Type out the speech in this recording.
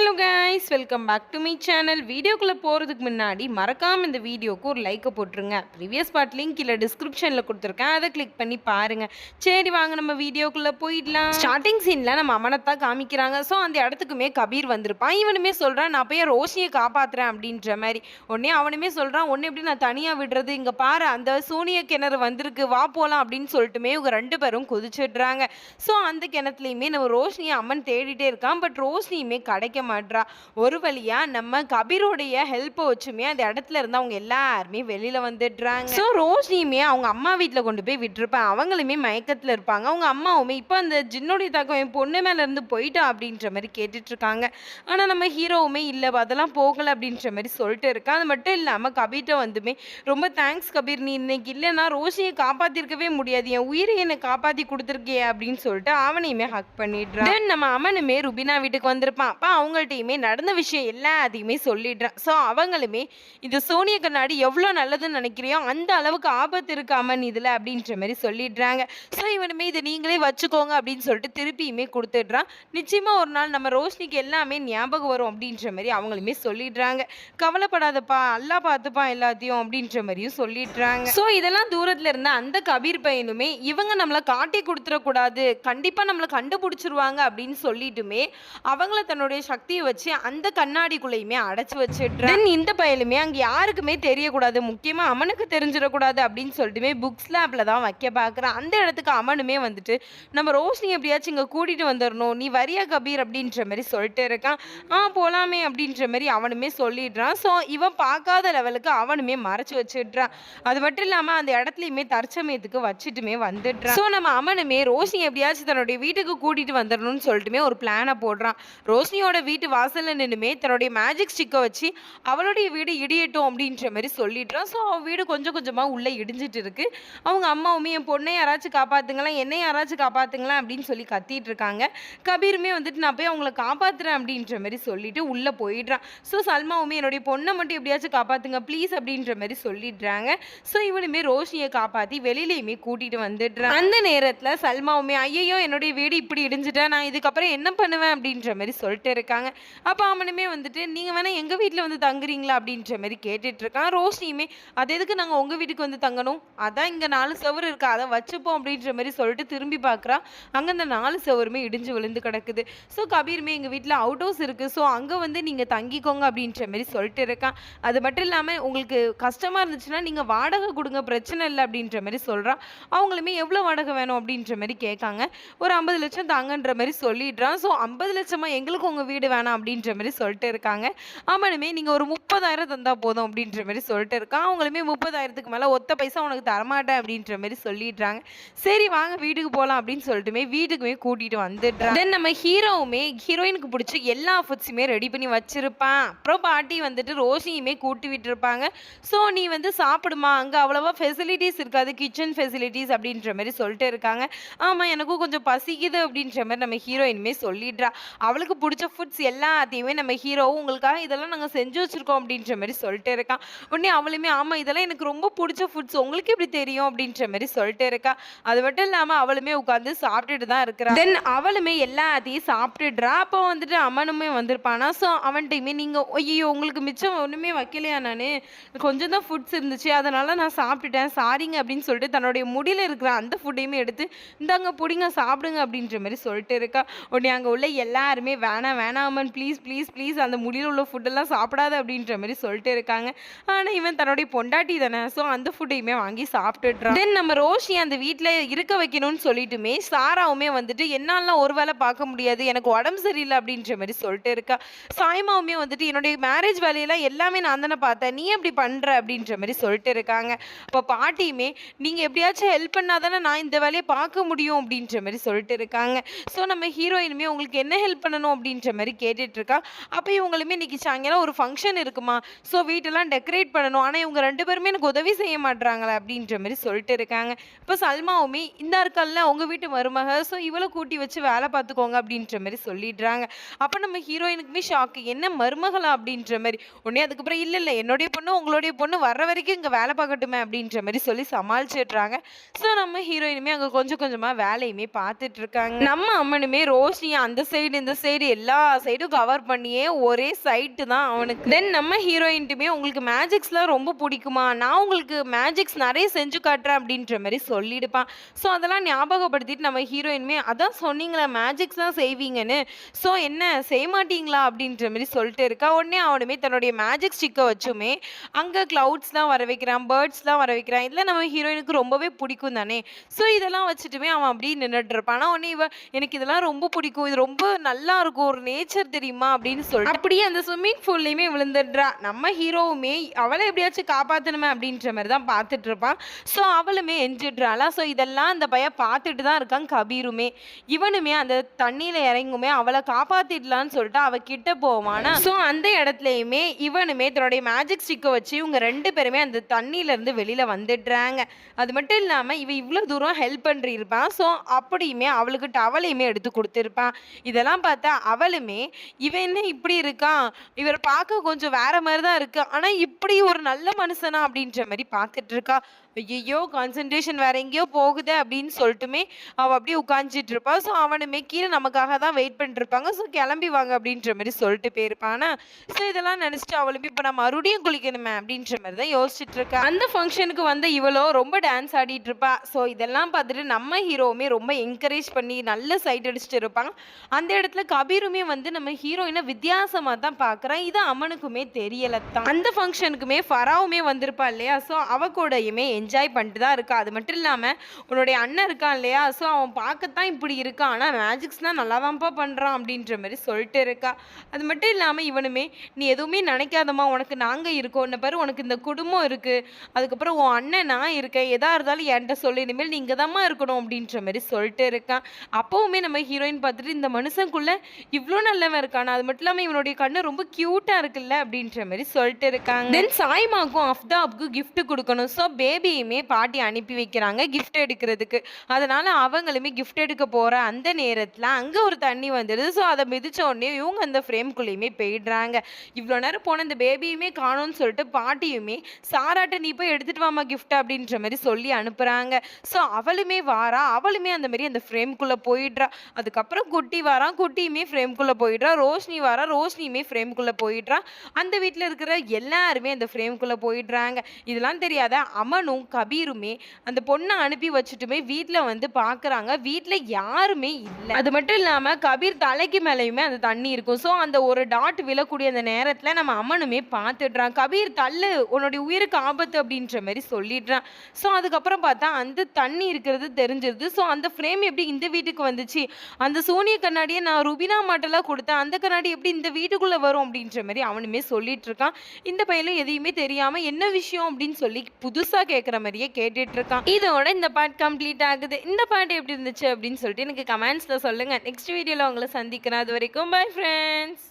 Hello guys, welcome back to me channel. வீடியோக்குள்ளே போகிறதுக்கு முன்னாடி மறக்காமல் இந்த வீடியோக்கு ஒரு லைக்கை போட்டுருங்க. ப்ரீவியஸ் பார்ட் லிங்க் கீழே டிஸ்கிரிப்ஷனில் கொடுத்துருக்கேன், அதை கிளிக் பண்ணி பாருங்கள். சரி வாங்க நம்ம வீடியோக்குள்ளே போயிடலாம். ஸ்டார்டிங் சீனில் நம்ம அமனத்தான் காமிக்கிறாங்க. ஸோ அந்த இடத்துக்குமே கபீர் வந்திருப்பான். இவனுமே சொல்கிறான், நான் போய் ரோஷியை காப்பாற்றுறேன் அப்படின்ற மாதிரி. உடனே அவனுமே சொல்கிறான், ஒன்று எப்படி நான் தனியாக விடுறது, இங்கே பாரு அந்த சூனிய கிணறு வந்திருக்கு, வா போகலாம் அப்படின்னு சொல்லிட்டுமே இவங்க ரெண்டு பேரும் குதிச்சிடுறாங்க. ஸோ அந்த கிணத்துலையுமே நம்ம ரோஷினியை அம்மன் தேடிட்டே இருக்கான். பட் ரோஷினியுமே கிடைக்க மாட்றா. ஒரு வழியா நம்ம கபீரோடைய ஹெல்ப்பை வச்சுமே அந்த இடத்துல இருந்து அவங்க எல்லாருமே வெளியில வந்துடுறாங்க. ஸோ ரோஷினியுமே அவங்க அம்மா வீட்டில் கொண்டு போய் விட்டுருப்பேன். அவங்களுமே மயக்கத்தில் இருப்பாங்க. அவங்க அம்மாவுமே இப்போ அந்த ஜின்னுடைய தாக்கம் என் பொண்ணு மேல இருந்து போயிட்டா அப்படின்ற மாதிரி கேட்டுட்டு இருக்காங்க. ஆனா நம்ம ஹீரோவுமே இல்லை அதெல்லாம் போகலை அப்படின்ற மாதிரி சொல்லிட்டு இருக்கான். அது மட்டும் இல்லாமல் கபீர்ட்ட வந்துமே ரொம்ப தேங்க்ஸ் கபீர், நீ இன்னைக்கு இல்லைன்னா ரோஷியை காப்பாத்திருக்கவே முடியாது, என் உயிரை என்னை காப்பாத்தி கொடுத்துருக்கே அப்படின்னு சொல்லிட்டு அவனையுமே ஹக் பண்ணிடுறான். தென் நம்ம அமனுமே ருபினா வீட்டுக்கு வந்திருப்பான். அப்போ அவங்கள்ட்டையுமே நடந்த விஷயம் எல்லாத்தையுமே சொல்லிடுறான். ஸோ அவங்களுமே இந்த சோனிய கண்ணாடி எவ்வளோ நல்லதுன்னு நினைக்கிறியோ அந்த அளவுக்கு ஆபத்து இருக்கு அமன் இதில் அப்படின்ற மாதிரி சொல்லிடுறாங்க. ஸோ இவனுமே இதை நீங்களே வச்சுக்கோங்க அப்படின்னு சொல்லிட்டு திருப்பியுமே கொடுத்துடுறான். நிச்சயமாக ஒரு நாள் நம்ம ரோஷினிக்கு எல்லாமே ஞாபகம் வரும் அப்படின்ற மாதிரி அவங்களுமே சொல்லிடுறாங்க. கவலைப்படாதப்பா, அல்லா பார்த்துப்பான் எல்லாத்தையும் அப்படின்ற மாதிரியும் சொல்லிடுறாங்க. ஸோ இதெல்லாம் தூரத்தில் இருந்த அந்த கபீர் பையனுமே இவங்க நம்மளை காட்டி கொடுத்துடக்கூடாது, கண்டிப்பாக நம்மளை கண்டுபிடிச்சிருவாங்க அப்படின்னு சொல்லிட்டுமே அவங்கள தன்னுடைய சக்தியை வச்சு அந்த கண்ணாடிக்குள்ளேயுமே அடைச்சு வச்சிடுறான். இந்த பயலுமே அங்கே யாருக்குமே தெரியக்கூடாது, முக்கியமாக அமனுக்கு தெரிஞ்சிடக்கூடாது அப்படின்னு சொல்லிட்டுமே புக்ஸ் லேப்ல தான் வைக்க பார்க்குறான். அந்த இடத்துக்கு அமனுமே வந்துட்டு நம்ம ரோஷினி எப்படியாச்சும் இங்கே கூட்டிகிட்டு வந்துடணும், நீ வரியா கபீர் அப்படின்ற மாதிரி சொல்லிட்டு இருக்கான். போகலாமே அப்படின்ற மாதிரி அவனுமே சொல்லிடுறான். ஸோ இவன் பார்க்காத லெவலுக்கு அவனுமே மறைச்சு வச்சிடுறான். அது மட்டும் இல்லாமல் அந்த இடத்துலையுமே தற்சமயத்துக்கு வச்சுட்டுமே வந்துடுறான். ஸோ நம்ம அமனுமே ரோஷினி எப்படியாச்சும் தன்னுடைய வீட்டுக்கு கூட்டிகிட்டு வந்துடணும்னு சொல்லிட்டுமே ஒரு பிளானை போடுறான். ரோஷினியோட வீட்டு வாசல்ல நின்றுமே தன்னுடைய மேஜிக் ஸ்டிக்கை வச்சு அவளுடைய வீடு இடியட்டும் அப்படின்ற மாதிரி சொல்லிடுறான். ஸோ அவள் வீடு கொஞ்சம் கொஞ்சமாக உள்ளே இடிஞ்சிட்டு இருக்கு. அவங்க அம்மாவுமே என் பொண்ணை யாராச்சும் காப்பாற்றுங்களா, என்னை யாராச்சும் காப்பாற்றுங்களா அப்படின்னு சொல்லி கத்திட்டு இருக்காங்க. கபீருமே வந்துட்டு நான் போய் அவங்கள காப்பாற்றுறேன் அப்படின்ற மாதிரி சொல்லிட்டு உள்ளே போயிடுறான். ஸோ சல்மாவுமே என்னுடைய பொண்ணை மட்டும் எப்படியாச்சும் காப்பாற்றுங்க ப்ளீஸ் அப்படின்ற மாதிரி சொல்லிடுறாங்க. ஸோ இவனுமே ரோஷினியை காப்பாற்றி வெளியிலையுமே கூட்டிகிட்டு வந்துடுறான். அந்த நேரத்தில் சல்மாவுமே ஐயோ என்னுடைய வீடு இப்படி இடிஞ்சிட்டேன், நான் இதுக்கப்புறம் என்ன பண்ணுவேன் அப்படின்ற மாதிரி சொல்லிட்டு இருக்காங்க. அப்போ அவனுமே வந்துட்டு நீங்கள் வேணால் எங்கள் வீட்டில் வந்து தங்குறீங்களா அப்படின்ற மாதிரி கேட்டுட்டு இருக்கான். ரோஷினியுமே அது எதுக்கு நாங்கள் உங்கள் வீட்டுக்கு வந்து தங்கணும், அதான் இங்கே 4 செவரு இருக்கா அதை வச்சுப்போம் அப்படின்ற மாதிரி சொல்லிட்டு திரும்பி பார்க்குறா. அங்கே அந்த 4 செவருமே இடிஞ்சு விழுந்து கிடக்குது. ஸோ கபீருமே எங்கள் வீட்டில் அவுட் ஹவுஸ் இருக்குது, ஸோ அங்கே வந்து நீங்கள் தங்கிக்கோங்க அப்படின்ற மாதிரி சொல்லிட்டு இருக்கான். அது மட்டும் இல்லாமல் உங்களுக்கு கஷ்டமாக இருந்துச்சுன்னா நீங்கள் வாடகை கொடுங்க, பிரச்சனை இல்லை அப்படின்ற மாதிரி சொல்கிறான். அவங்களுமே எவ்வளோ வாடகை வேணும் அப்படின்ற மாதிரி கேட்காங்க. ஒரு 50 லட்சம் தாங்கன்ற மாதிரி சொல்லிடுறான். ஸோ 50 லட்சமாக எங்களுக்கு உங்கள் வீடு வேணாம் அப்படின்ற மாதிரி சொல்லிட்டு இருக்காங்க. ஆமானுமே நீங்கள் ஒரு 30,000 தந்தா போதும் அப்படின்ற மாதிரி சொல்லிட்டு இருக்கான். அவங்களுமே 30,000க்கு மேலே ஒத்த பைசா உனக்கு தரமாட்டேன் அப்படின்ற மாதிரி சொல்லிடுறாங்க. சரி வாங்க வீட்டுக்கு போகலாம் அப்படின்னு சொல்லிட்டுமே வீட்டுக்குமே கூட்டிகிட்டு வந்துடுறான். தென் நம்ம ஹீரோவுமே ஹீரோயினுக்கு பிடிச்ச எல்லா ஃபுட்ஸுமே ரெடி பண்ணி வச்சிருப்பான். அப்புறம் பாட்டி வந்துட்டு ரோஷினியுமே கூட்டி விட்டுருப்பாங்க. ஸோ நீ வந்து சாப்பிடுமா, அங்கே அவ்வளோவா ஃபெசிலிட்டிஸ் இருக்காது, கிச்சன் ஃபெசிலிட்டிஸ் அப்படின்ற மாதிரி சொல்லிட்டு இருக்காங்க. ஆமாம் எனக்கும் கொஞ்சம் பசிக்குது அப்படின்ற மாதிரி நம்ம ஹீரோயினுமே சொல்லிடுறா. அவளுக்கு பிடிச்ச ஃபுட்ஸ் எல்லாத்தையுமே நம்ம ஹீரோவும் உங்களுக்காக இதெல்லாம் நாங்கள் செஞ்சு வச்சுருக்கோம் அப்படின்ற மாதிரி சொல்லிட்டு இருக்கான். உடனே அவளுமே ஆமாம் இதெல்லாம் எனக்கு ரொம்ப பிடிச்ச ஃபுட்ஸ், உங்களுக்கு எப்படி தெரியும் அப்படின்ற மாதிரி சொல்லிட்டு இருக்கா. அது மட்டும் இல்லாமல் அவளுமே உட்காந்து சாப்பிட்டுட்டு தான் இருக்கிறா. தென் அவளுமே எல்லாத்தையும் சாப்பிட்டுடுறா. அப்போ வந்துட்டு அம்மனுமே வந்திருப்பானா. ஸோ அவன்கிட்டையுமே நீங்கள் ஐயோ உங்களுக்கு மிச்சம் ஒன்றுமே வைக்கலையா, நான் கொஞ்சம் தான் ஃபுட்ஸ் இருந்துச்சு அதனால நான் சாப்பிட்டுட்டேன் சாரிங்க அப்படின்னு சொல்லிட்டு தன்னுடைய முடியில் இருக்கிற அந்த ஃபுட்டையுமே எடுத்து இந்தாங்க பிடிங்க சாப்பிடுங்க அப்படின்ற மாதிரி சொல்லிட்டு இருக்கா. உடனே அங்கே உள்ள எல்லாருமே வேணாம் வேணாமன் ப்ளீஸ் ப்ளீஸ் ப்ளீஸ் அந்த முடியில் உள்ள ஃபுட்டெல்லாம் சாப்பிடாத அப்படின்ற மாதிரி சொல்லிட்டு இருக்காங்க. ஆனால் இவன் தன்னுடைய பொண்டாட்டி தானே, ஸோ அந்த ஃபுட்டையுமே வாங்கி சாப்பிட்டுடுறான். தென் நம்ம ரோஷி அந்த வீட்டில் இருக்க வைக்கணும்னு சொல்லிட்டுமே சாராவுமே வந்துட்டு என்னாலாம் ஒரு வேலை பார்க்க முடியாது, எனக்கு உடம்பு சரியில்லை அப்படின்ற மாதிரி சொல்லிட்டு இருக்கா. சாய்மாவுமே வந்துட்டு என்னுடைய மேரேஜ் வேலையெல்லாம் எல்லாமே நான் தானே பார்த்தேன், நீ எப்படி பண்ணுற அப்படின்ற மாதிரி சொல்லிட்டு இருக்காங்க. அப்போ பாட்டியுமே நீங்கள் எப்படியாச்சும் ஹெல்ப் பண்ணால் தானே நான் இந்த வேலையை பார்க்க முடியும் அப்படின்ற மாதிரி சொல்லிட்டு இருக்காங்க. ஸோ நம்ம ஹீரோயினுமே உங்களுக்கு என்ன ஹெல்ப் பண்ணணும் அப்படின்ற மாதிரி கேட்டுட்டு இருக்கா. அப்போ இவங்களுமே இன்னைக்கு சாயங்காலம் ஒரு ஃபங்க்ஷன் இருக்குமா, ஸோ வீட்டெல்லாம் டெக்கரேட் பண்ணணும், ஆனால் இவங்க 2 பேருமே எனக்கு உதவி செய்ய மாட்றாங்களே அப்படின்ற மாதிரி சொல்லிட்டு இருக்காங்க. இப்போ சல்மாவுமே இந்த இருக்கல்ல உங்கள் வீட்டு மருமக, ஸோ இவளை கூட்டி வச்சு வேலை பார்த்துக்கோங்க அப்படின்ற மாதிரி சொல்லிடுறாங்க. அப்போ நம்ம ஹீரோயினுக்குமே ஷாக்கு, என்ன மருமகளா அப்படின்ற மாதிரி. உடனே அதுக்கப்புறம் இல்லை என்னுடைய பொண்ணு உங்களுடைய பொண்ணு வர்ற வரைக்கும் இங்கே வேலை பார்க்கட்டுமே அப்படின்ற மாதிரி சொல்லி சமாளிச்சிடுறாங்க. ஸோ நம்ம ஹீரோயினுமே அங்கே கொஞ்சம் கொஞ்சமாக வேலையுமே பார்த்துட்டு இருக்காங்க. நம்ம அம்மனுமே ரோஷினி அந்த சைடு இந்த சைடு எல்லா சைடும் கவர் பண்ணியே ஒரே சைட்டு தான் அவனுக்கு. தென் நம்ம ஹீரோயின்ட்டுமே உங்களுக்கு மேஜிக்ஸ்லாம் ரொம்ப பிடிக்குமா? நான் உங்களுக்கு மேஜிக்ஸ் நெறைய செஞ்சு காட்டுறேன் அப்படின்ற மாரி சொல்லிடுப்பான். ஸோ அதெல்லாம் ஞாபகப்படுத்திட்டு நம்ம ஹீரோயினுமே அதான் சொன்னீங்களே மேஜிக்ஸ்லாம் செய்வீங்கன்னு. ஸோ என்ன செய்ய மாட்டீங்களா? அப்படின்ற மாரி சொல்லிட்டு இருக்கா. உடனே அவனுமே தன்னுடைய மேஜிக் ஸ்டிக்க வச்சுமே அங்க கிளவுட்ஸ்லாம் வர வைக்கிறான், பேர்ட்ஸ்லாம் வர வைக்கிறான். இதெல்லாம் நம்ம ஹீரோயினுக்கு ரொம்பவே பிடிக்கும் தானே. ஸோ இதெல்லாம் வச்சுட்டுமே அவன் அப்படியே நின்னுட்டு இருப்பான். ஆனா உடனே இவ எனக்கு இதெல்லாம் ரொம்ப பிடிக்கும். இது ரொம்ப நல்லா இருக்கும். ஒரு நேச்சர் தெரியுமா? அப்படின்னு சொல்லிட்டு அப்படியே அந்த ஸ்விம்மிங் பூல்லையுமே விழுந்துடுறா. நம்ம ஹீரோவுமே அவள எப்படியாச்சும் காப்பாத்தணுமே அப்படின்ற மாரி தான் பார்த்துட்டு இருப்பான். ஸோ அவளுமே எஞ்சிடுறாளா. ஸோ இதெல்லாம் அந்த பையன் பார்த்துட்டு தான் இருக்கான் கபீருமே. இவனுமே அந்த தண்ணீல இறங்குமே அவள காப்பாத்திடலான்னு சொல்லிட்டு அவ கிட்ட போவானா. ஸோ அந்த இடத்துலயுமே இவனுமே தன்னுடைய மேஜிக் ஸ்டிக்க வச்சு இவங்க 2 பேருமே அந்த தண்ணியில இருந்து வெளியில வந்துடுறாங்க. அது மட்டும் இல்லாம இவ இவ்ளோ தூரம் ஹெல்ப் பண்ணிருப்பான். ஸோ அப்படியுமே அவளுக்கு டவலையுமே எடுத்து கொடுத்துருப்பான். இதெல்லாம் பார்த்தா அவளுமே இவன் என்ன இப்படி இருக்கான், இவரை பார்க்க கொஞ்சம் வேற மாதிரி தான் இருக்கு, ஆனா இப்படி ஒரு நல்ல மனுஷனா அப்படின்ற மாதிரி பார்த்துட்டு இருக்கா. ஐயோ கான்சென்ட்ரேஷன் வேற எங்கேயோ போகுது அப்படின்னு சொல்லிட்டுமே அவள் அப்படியே உட்காந்துட்டு இருப்பா. ஸோ அவனுமே கீழே நமக்காக தான் வெயிட் பண்ணிட்டு இருப்பாங்க. ஸோ கிளம்பி வாங்க அப்படின்ற மாதிரி சொல்லிட்டு போயிருப்பானா. ஸோ இதெல்லாம் நினச்சிட்டு அவளுமே இப்போ நான் மறுபடியும் குளிக்கணுமே அப்படின்ற மாதிரி தான் யோசிச்சுட்டு இருக்கா. அந்த ஃபங்க்ஷனுக்கு வந்து இவளோ ரொம்ப டான்ஸ் ஆடிட்டு இருப்பா. ஸோ இதெல்லாம் பார்த்துட்டு நம்ம ஹீரோவுமே ரொம்ப என்கரேஜ் பண்ணி நல்ல சைட் அடிச்சுட்டு இருப்பாங்க. அந்த இடத்துல கபீருமே வந்து நம்ம ஹீரோயினை வித்தியாசமாக தான் பார்க்குறான். இது அம்மனுக்குமே தெரியல தான். அந்த ஃபங்க்ஷனுக்குமே ஃபராவுமே வந்திருப்பா இல்லையா. ஸோ அவ கூடயுமே என்ஜாய் பண்ணிட்டு தான் இருக்கா. அது மட்டும் இல்லாமல் உன்னுடைய அண்ணன் இருக்கான் இல்லையா. ஸோ அவன் பார்க்கத்தான் இப்படி இருக்கான், ஆனால் மேஜிக்ஸ்லாம் நல்லா தான்ப்பா பண்ணுறான் அப்படின்ற மாதிரி சொல்லிட்டு இருக்கா. அது மட்டும் இல்லாமல் இவனுமே நீ எதுவுமே நினைக்காதம்மா, உனக்கு நாங்கள் இருக்கோம், உன்னை பாரு உனக்கு இந்த குடும்பம் இருக்குது, அதுக்கப்புறம் உன் அண்ணன் நான் இருக்கேன், எதாக இருந்தாலும் என்கிட்ட சொல்லி இனிமேல் நீ இங்கே தான்மா இருக்கணும் அப்படின்ற மாதிரி சொல்லிட்டு இருக்கான். அப்போவுமே நம்ம ஹீரோயின் பார்த்துட்டு இந்த மனுஷனுக்குள்ளே இவ்வளோ நல்லவன் இருக்கானா, அது மட்டும் இல்லாமல் இவனுடைய கண்ணு ரொம்ப க்யூட்டாக இருக்குல்ல அப்படின்ற மாதிரி சொல்லிட்டு இருக்காங்க. தென் சாய்மாக்கும் அஃப்தாவுக்கு கிஃப்ட் கொடுக்கணும். ஸோ பேபியுமே பாட்டி அனுப்பி வைக்கிறாங்க கிஃப்ட் எடுக்கிறதுக்கு. அதனால அவங்களுமே கிஃப்ட் எடுக்க போகிற அந்த நேரத்தில் அங்கே ஒரு தண்ணி வந்துடுது. ஸோ அதை மிதிச்ச உடனே இவங்க அந்த ஃப்ரேம்குள்ளேயுமே போயிடுறாங்க. இவ்வளோ நேரம் போன இந்த பேபியுமே காணும்னு சொல்லிட்டு பாட்டியுமே சாராட்ட நீ போய் எடுத்துட்டு வாமா கிஃப்ட் அப்படின்ற மாதிரி சொல்லி அனுப்புகிறாங்க. ஸோ அவளுமே வாரா, அவளுமே அந்த மாதிரி அந்த ஃப்ரேம்குள்ளே போயிடுறா. அதுக்கப்புறம் குட்டி வாரா, குட்டியுமே ஃப்ரேம்குள்ளே போயிடுறா. ரோஷினி வாரா, ரோஷினியுமே ஃப்ரேம்குள்ளே போயிடுறா. அந்த வீட்டில் இருக்கிற எல்லாருமே அந்த ஃப்ரேம்குள்ளே போயிடுறாங்க. இதெல்லாம் தெரியாத அமனும் கபீருமே அந்த பொண்ணை அனுப்பி வச்சுட்டுமே வீட்டில் வந்து பார்க்குறாங்க. வீட்டில் யாருமே இல்லை. அது மட்டும் இல்லாமல் கபீர் தலைக்கு மேலேயுமே அந்த தண்ணி இருக்கும். ஸோ அந்த ஒரு டாட் விழக்கூடிய அந்த நேரத்தில் நம்ம அம்மனுமே பார்த்துடுறான். கபீர் தள்ளு, உன்னுடைய உயிருக்கு ஆபத்து அப்படின்ற மாதிரி சொல்லிடுறான். ஸோ அதுக்கப்புறம் பார்த்தா அந்த தண்ணி இருக்கிறது தெரிஞ்சிருது. ஸோ அந்த ஃப்ரேம் எப்படி இந்த வீட்டுக்கு வந்துச்சு, அந்த சூனிய கண்ணாடியை நான் ருபினா மாட்டெல்லாம் கொடுத்தேன், அந்த கண்ணாடி எப்படி இந்த வீட்டுக்குள்ளே வரும் அப்படின்ற மாதிரி அவனுமே சொல்லிட்டு இருக்கான். இந்த பையனும் எதையுமே தெரியாமல் என்ன விஷயம் அப்படின்னு சொல்லி புதுசாக கேட்குற மாதிரியே கேட்டுட்டு இருக்கான். இதோட இந்த பார்ட் கம்ப்ளீட் ஆகுது. இந்த பார்ட் எப்படி இருந்துச்சு அப்படின்னு சொல்லிட்டு எனக்கு கமெண்ட்ஸில் சொல்லுங்கள். நெக்ஸ்ட் வீடியோவில் உங்களை சந்திக்கிறேன். அது வரைக்கும் பை ஃப்ரெண்ட்ஸ்.